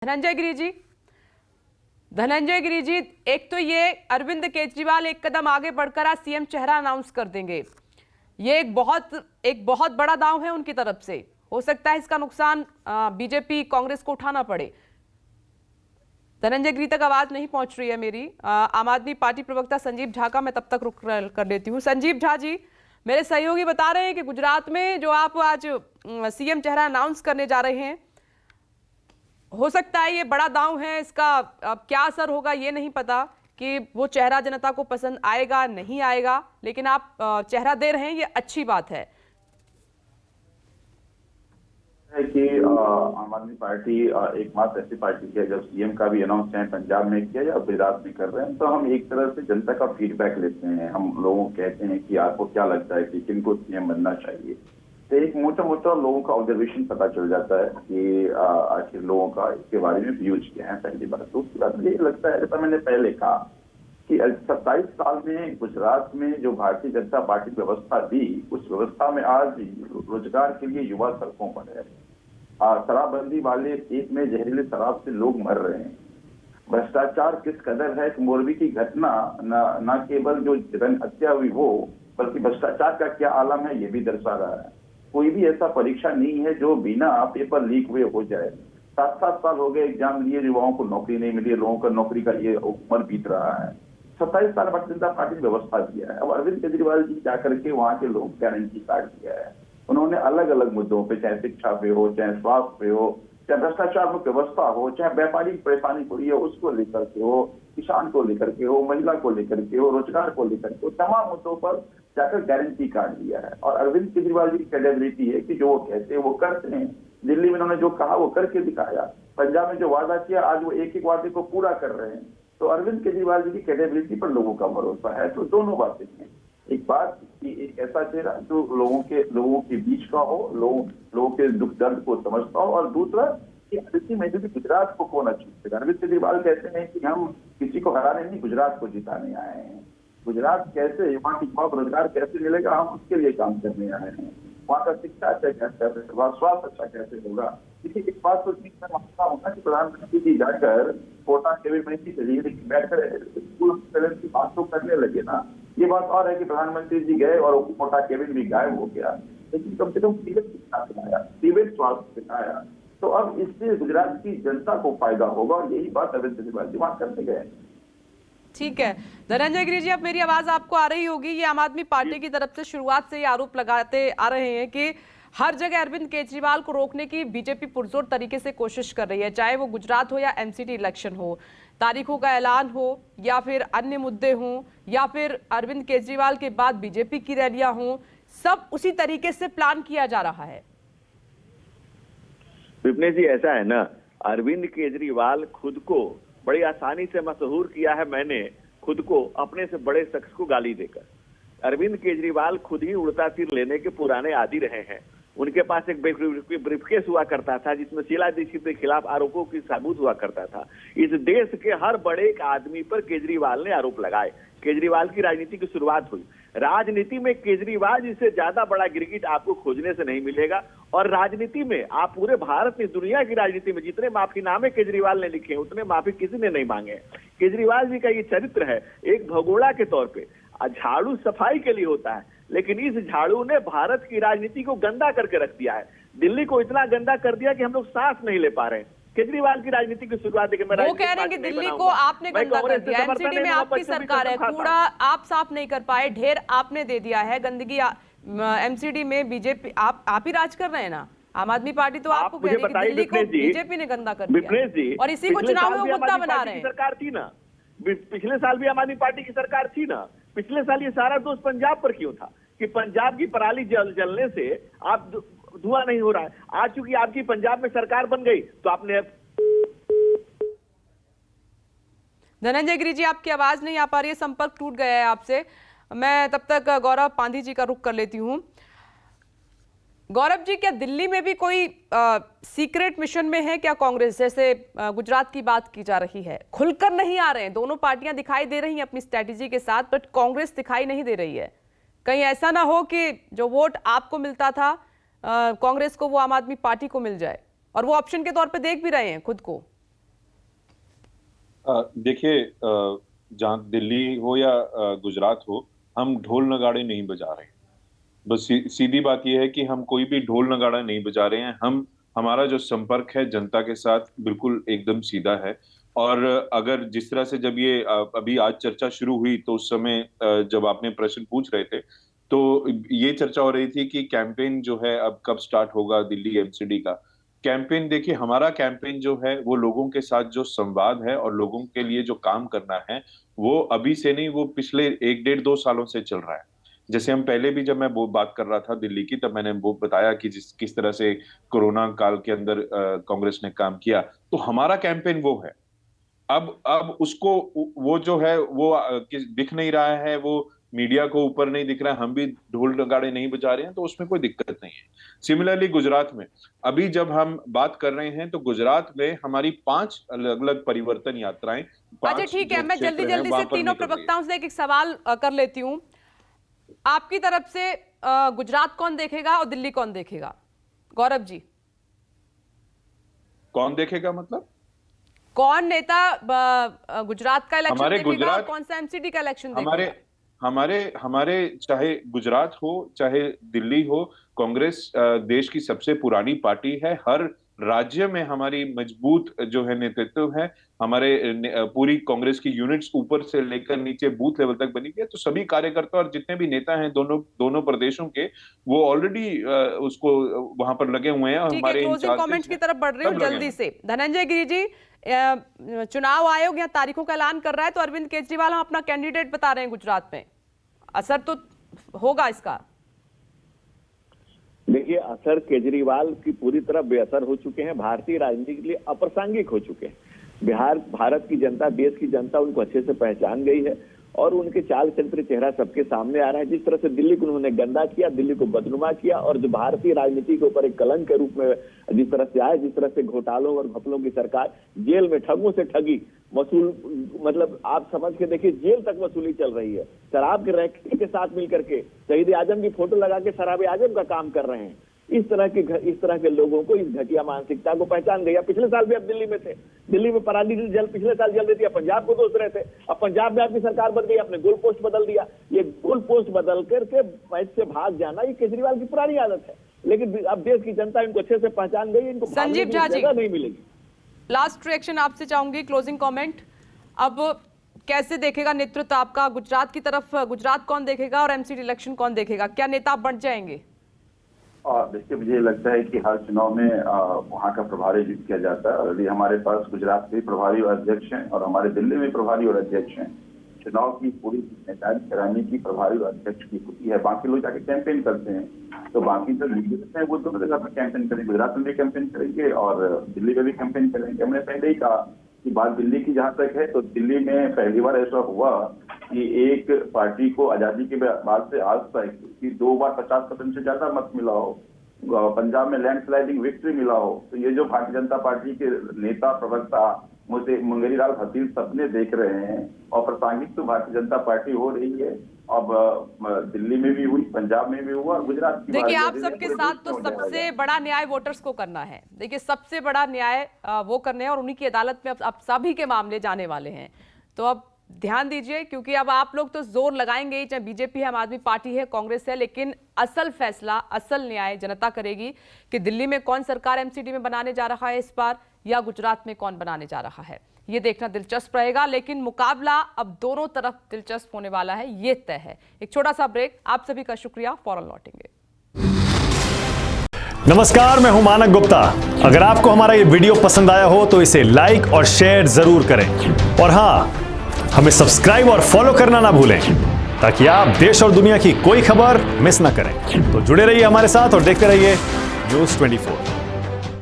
धनंजय गिरी जी, एक तो ये अरविंद केजरीवाल एक कदम आगे बढ़कर आज सीएम चेहरा अनाउंस कर देंगे। ये एक बहुत बड़ा दांव है उनकी तरफ से। हो सकता है इसका नुकसान बीजेपी कांग्रेस को उठाना पड़े। धनंजय गिरी तक आवाज नहीं पहुंच रही है मेरी। आम आदमी पार्टी प्रवक्ता संजीव झा का मैं तब तक रुक कर लेती हूँ। संजीव झा जी, मेरे सहयोगी बता रहे हैं कि गुजरात में जो आप आज सीएम चेहरा अनाउंस करने जा रहे हैं, हो सकता है ये बड़ा दांव है। इसका अब क्या असर होगा ये नहीं पता कि वो चेहरा जनता को पसंद आएगा नहीं आएगा, लेकिन आप चेहरा दे रहे हैं, ये अच्छी बात है कि आम आदमी पार्टी एकमात्र ऐसी पार्टी है जब सीएम का भी अनाउंस चाहे पंजाब में किया या गुजरात में कर रहे हैं, तो हम एक तरह से जनता का फीडबैक लेते हैं। हम लोगों को कहते हैं कि आपको क्या लगता है कि किनको सीएम बनना चाहिए। तो एक मोटा मोटा लोगों का ऑब्जर्वेशन पता चल जाता है कि आखिर लोगों का इसके बारे में व्यूज क्या है। पहली बात। दूसरी बात ये लगता है, जैसा मैंने पहले कहा कि 27 साल में गुजरात में जो भारतीय जनता पार्टी व्यवस्था दी, उस व्यवस्था में आज रोजगार के लिए युवा सड़कों पर है। शराबबंदी वाले केस में जहरीले शराब से लोग मर रहे हैं। भ्रष्टाचार किस कदर है कि मोरबी की घटना न केवल जो जन हत्या हुई वो, बल्कि भ्रष्टाचार का क्या आलम है ये भी दर्शा रहा है। कोई भी ऐसा परीक्षा नहीं है जो बिना पेपर लीक हुए हो जाए। 7-7 साल हो गए एग्जाम लिए, युवाओं को नौकरी नहीं मिली, लोगों का नौकरी का ये उम्र बीत रहा है। 27 साल भारतीय जनता पार्टी ने व्यवस्था दिया है। अब अरविंद केजरीवाल जी जाकर के वहां के लोग गारंटी कार्ड दिया है। उन्होंने अलग अलग मुद्दों पे, चाहे शिक्षा पे हो, चाहे स्वास्थ्य पे हो, चाहे भ्रष्टाचार मुक्त व्यवस्था हो, चाहे व्यापारिक परेशानी पड़ी है उसको लेकर के हो, किसान को लेकर के हो, महिला को लेकर के हो, रोजगार को लेकर के हो, तमाम मुद्दों पर जाकर गारंटी कार्ड दिया है। और अरविंद केजरीवाल जी की क्रेडिबिलिटी है कि जो वो कहते हैं वो करते हैं। दिल्ली में उन्होंने जो कहा वो करके दिखाया। पंजाब में जो वादा किया आज वो एक एक वादे को पूरा कर रहे हैं। तो अरविंद केजरीवाल जी की क्रेडिबिलिटी पर लोगों का भरोसा है। तो दोनों बातें हैं। एक बात कि एक ऐसा चेहरा जो लोगों के बीच का हो, लोगों के दुख दर्द को समझता हो, और दूसरा कि अल्टीमेटली गुजरात को कौन अचीव। अरविंद केजरीवाल कहते हैं कि हम किसी को हराने नहीं, गुजरात को जिताने आए हैं। गुजरात कैसे, वहाँ की युवा रोजगार कैसे मिलेगा, हम उसके लिए काम करने आए हैं। वहाँ का शिक्षा अच्छा कैसे होगा, स्वास्थ्य अच्छा कैसे होगा। किसी एक बात तो मैं मानता हूँ ना कि प्रधानमंत्री जी जाकर कोटा केबिनेट मंत्री से बैठकर स्कूल की बात तो करने लगे ना। ये बात और है कि प्रधानमंत्री जी गए और कोटा केबिनेट भी गायब हो गया, लेकिन कम से कम सीवेज शिक्षा सिखाया, सीवेज स्वास्थ्य सिखाया। तो अब इससे गुजरात की जनता को फायदा होगा, और यही बात अरविंद केजरीवाल जी वहां करते गए। ठीक है धनंजय गिरी जी, अब मेरी आवाज आपको आ रही होगी। ये आम आदमी पार्टी की तरफ से शुरुआत से ये आरोप लगाते आ रहे हैं कि हर जगह अरविंद केजरीवाल को रोकने की बीजेपी पुरजोर तरीके से कोशिश कर रही है, चाहे वो गुजरात हो या एमसीडी इलेक्शन हो, तारीखों का ऐलान हो या फिर अन्य मुद्दे हों, या फिर अरविंद केजरीवाल के बाद बीजेपी की रैलियां हों, सब उसी तरीके से प्लान किया जा रहा है। विपनेश जी, ऐसा है ना, अरविंद केजरीवाल खुद को बड़ी आसानी से मशहूर किया है मैंने, खुद को अपने से बड़े शख्स को गाली देकर। अरविंद केजरीवाल खुद ही उड़ता तीर लेने के पुराने आदी रहे हैं। उनके पास एक ब्रीफकेस हुआ करता था जिसमें शीला दीक्षित के खिलाफ आरोपों की साबूत हुआ करता था। इस देश के हर बड़े एक आदमी पर केजरीवाल ने आरोप लगाए। केजरीवाल की राजनीति की शुरुआत हुई। राजनीति में केजरीवाल जिससे ज्यादा बड़ा गिरगिट आपको खोजने से नहीं मिलेगा। और राजनीति में आप पूरे भारत में, दुनिया की राजनीति में जितने माफीनामे केजरीवाल ने लिखे हैं उतने माफी किसी ने नहीं मांगे। केजरीवाल जी का ये चरित्र है, एक भगोड़ा के तौर पे झाड़ू सफाई के लिए होता है, लेकिन इस झाड़ू ने भारत की राजनीति को गंदा करके रख दिया है। दिल्ली को इतना गंदा कर दिया कि हम लोग सांस नहीं ले पा रहे हैं। केजरीवाल की राजनीति की शुरुआत देखिए, वो कह रहे हैं कि दिल्ली को आपने गंदा कर दिया, एमसीडी में आपकी सरकार है, कूड़ा आप साफ नहीं कर पाए, ढेर आपने दे दिया है, गंदगी एमसीडी में बीजेपी आप ही राज कर रहे हैं ना। आम आदमी पार्टी तो आपको कह रही है कि दिल्ली को बीजेपी ने गंदा कर दिया, और इसी को चुनाव में मुद्दा बना रहे हैं। सरकार थी ना, पिछले साल भी आम आदमी पार्टी की सरकार थी ना। पिछले साल ये सारा दोष पंजाब पर क्यों था कि पंजाब की पराली जलने से आप धुआं नहीं हो रहा है। आज चूंकि आपकी पंजाब में सरकार बन गई तो आपने। धनंजय गिरी जी, आपकी आवाज नहीं आ पा रही है, संपर्क टूट गया है आपसे। मैं तब तक गौरव पांधी जी का रुख कर लेती हूँ। गौरव जी, क्या दिल्ली में भी कोई सीक्रेट मिशन में है क्या कांग्रेस? जैसे गुजरात की बात की जा रही है, खुलकर नहीं आ रहे हैं, दोनों पार्टियां दिखाई दे रही हैं अपनी स्ट्रेटेजी के साथ, बट कांग्रेस दिखाई नहीं दे रही है। कहीं ऐसा ना हो कि जो वोट आपको मिलता था कांग्रेस को, वो आम आदमी पार्टी को मिल जाए, और वो ऑप्शन के तौर पे देख भी रहे हैं खुद को। देखिए, जहाँ दिल्ली हो या गुजरात हो, हम ढोल नगाड़े नहीं बजा रहे हैं। बस सीधी बात यह है कि हम कोई भी ढोल नगाड़ा नहीं बजा रहे हैं। हमारा जो संपर्क है जनता के साथ बिल्कुल एकदम सीधा है। और अगर जिस तरह से जब ये अभी आज चर्चा शुरू हुई तो उस समय जब आपने प्रश्न पूछ रहे थे तो ये चर्चा हो रही थी कि कैंपेन जो है अब कब स्टार्ट होगा दिल्ली एमसीडी का कैंपेन। देखिए, हमारा कैंपेन जो है वो लोगों के साथ जो संवाद है और लोगों के लिए जो काम करना है वो अभी से नहीं, वो पिछले 1-1.5-2 सालों से चल रहा है। जैसे हम पहले भी जब मैं वो बात कर रहा था दिल्ली की, तब मैंने वो बताया कि किस तरह से कोरोना काल के अंदर कांग्रेस ने काम किया, तो हमारा कैंपेन वो है। अब उसको वो जो है वो दिख नहीं रहा है, वो मीडिया को ऊपर नहीं दिख रहा है, हम भी ढोल नगाड़े नहीं बजा रहे हैं, तो उसमें कोई दिक्कत नहीं है। सिमिलरली गुजरात में अभी जब हम बात कर रहे हैं तो गुजरात में हमारी 5 अलग अलग परिवर्तन यात्राएं, अच्छा ठीक है, मैं जल्दी जल्दी से तीनों प्रवक्ताओं से एक सवाल कर लेती हूँ। आपकी तरफ से गुजरात कौन देखेगा और दिल्ली कौन देखेगा? गौरव जी, कौन देखेगा मतलब कौन नेता गुजरात का इलेक्शन हमारे देखेगा गुजरात और कौन सा एमसीडी का इलेक्शन देखेगा? हमारे चाहे गुजरात हो चाहे दिल्ली हो, कांग्रेस देश की सबसे पुरानी पार्टी है। हर राज्य में हमारी मजबूत जो है नेतृत्व है। हमारे पूरी कांग्रेस की यूनिट्स ऊपर से लेकर नीचे बूथ लेवल तक बनी हुई है। तो सभी कार्यकर्ता और जितने भी नेता हैं दोनों प्रदेशों के, वो ऑलरेडी उसको वहां पर लगे हुए हैं। हमारे क्लोजिंग कमेंट्स की तरफ बढ़ रही हूँ जल्दी से। धनंजय गिरी जी, चुनाव आयोग यहाँ तारीखों का ऐलान कर रहा है तो अरविंद केजरीवाल हम अपना कैंडिडेट बता रहे हैं गुजरात में, असर तो होगा इसका? देखिए, असर केजरीवाल की पूरी तरह बेअसर हो चुके हैं, भारतीय राजनीति के लिए अप्रासंगिक हो चुके हैं। भारत की जनता, देश की जनता उनको अच्छे से पहचान गई है और उनके चाल चरित्र चेहरा सबके सामने आ रहा है। जिस तरह से दिल्ली को उन्होंने गंदा किया, दिल्ली को बदनुमा किया और जो भारतीय राजनीति के ऊपर एक कलंक के रूप में जिस तरह से आए, जिस तरह से घोटालों और घपलों की सरकार, जेल में ठगों से ठगी वसूल, मतलब आप समझ के देखिए जेल तक वसूली चल रही है। शराब के रैकेट के साथ मिलकर के शहीद आजम की फोटो लगा के शराब आजम का काम कर रहे हैं। इस तरह के लोगों को, इस घटिया मानसिकता को पहचान गई। पिछले साल भी आप दिल्ली में थे, दिल्ली में पराली जल पिछले साल जल रही थी, पंजाब को दोष रहे थे। अब पंजाब में आपकी सरकार बन गई, आपने गोल पोस्ट बदल दिया। ये गोल पोस्ट बदल करके मैच से भाग जाना ये केजरीवाल की पुरानी आदत है। लेकिन अब देश की जनता इनको अच्छे से पहचान गई, इनको संजीव झा जी नहीं मिलेगी। लास्ट रिएक्शन आपसे चाहूंगी, क्लोजिंग कमेंट। अब कैसे देखेगा नेतृत्व आपका गुजरात की तरफ? गुजरात कौन देखेगा और एमसीडी इलेक्शन कौन देखेगा? क्या नेता बढ़ जाएंगे? देखिए, मुझे लगता है कि हर चुनाव में वहाँ का प्रभारी नियुक्त किया जाता है। ऑलरेडी हमारे पास गुजरात के प्रभारी और अध्यक्ष हैं और हमारे दिल्ली में प्रभारी और अध्यक्ष हैं। चुनाव की पूरी जिम्मेदारी कराने की प्रभारी और अध्यक्ष की होती है। बाकी लोग जाके कैंपेन करते हैं, तो बाकी जो लीडर्स हैं वो दोनों जगह पर कैंपेन करेंगे। गुजरात में भी कैंपेन करेंगे और दिल्ली में भी कैंपेन करेंगे। हमने पहले ही कहा कि बात दिल्ली की जहां तक है, तो दिल्ली में पहली बार ऐसा हुआ कि एक पार्टी को आजादी के बाद से आज तक कि 2 बार 50% से ज्यादा मत मिला हो, पंजाब में लैंडस्लाइडिंग विक्ट्री मिला हो। तो ये जो भारतीय जनता पार्टी के नेता प्रवक्ता मुझे मंगेरीलाल हसीन सपने देख रहे हैं और प्रासंगिक तो भारतीय जनता पार्टी हो रही है। अब दिल्ली में भी हुई, पंजाब में भी हुआ और गुजरात की। देखिए, आप सबके साथ तो सबसे बड़ा न्याय वोटर्स को करना है। देखिए, सबसे बड़ा न्याय वो करने हैं और उन्हीं की अदालत में अब सभी के मामले जाने वाले हैं। तो अब ध्यान दीजिए, क्योंकि अब आप लोग तो जोर लगाएंगे ही, चाहे बीजेपी है, आम आदमी पार्टी है, कांग्रेस है, लेकिन असल फैसला, असल न्याय जनता करेगी कि दिल्ली में कौन सरकार एमसीडी में बनाने जा रहा है इस बार, या गुजरात में कौन बनाने जा रहा है। ये देखना दिलचस्प रहेगा, लेकिन मुकाबला अब दोनों तरफ दिलचस्प होने वाला है, ये तय है। एक छोटा सा ब्रेक, आप सभी का शुक्रिया, फौरन लौटेंगे। नमस्कार, मैं हूं मानक गुप्ता। अगर आपको हमारा ये वीडियो पसंद आया हो तो इसे लाइक और शेयर जरूर करें और हाँ, हमें सब्सक्राइब और फॉलो करना ना भूलें ताकि आप देश और दुनिया की कोई खबर मिस ना करें। तो जुड़े रहिए हमारे साथ और देखते रहिए न्यूज़ 24।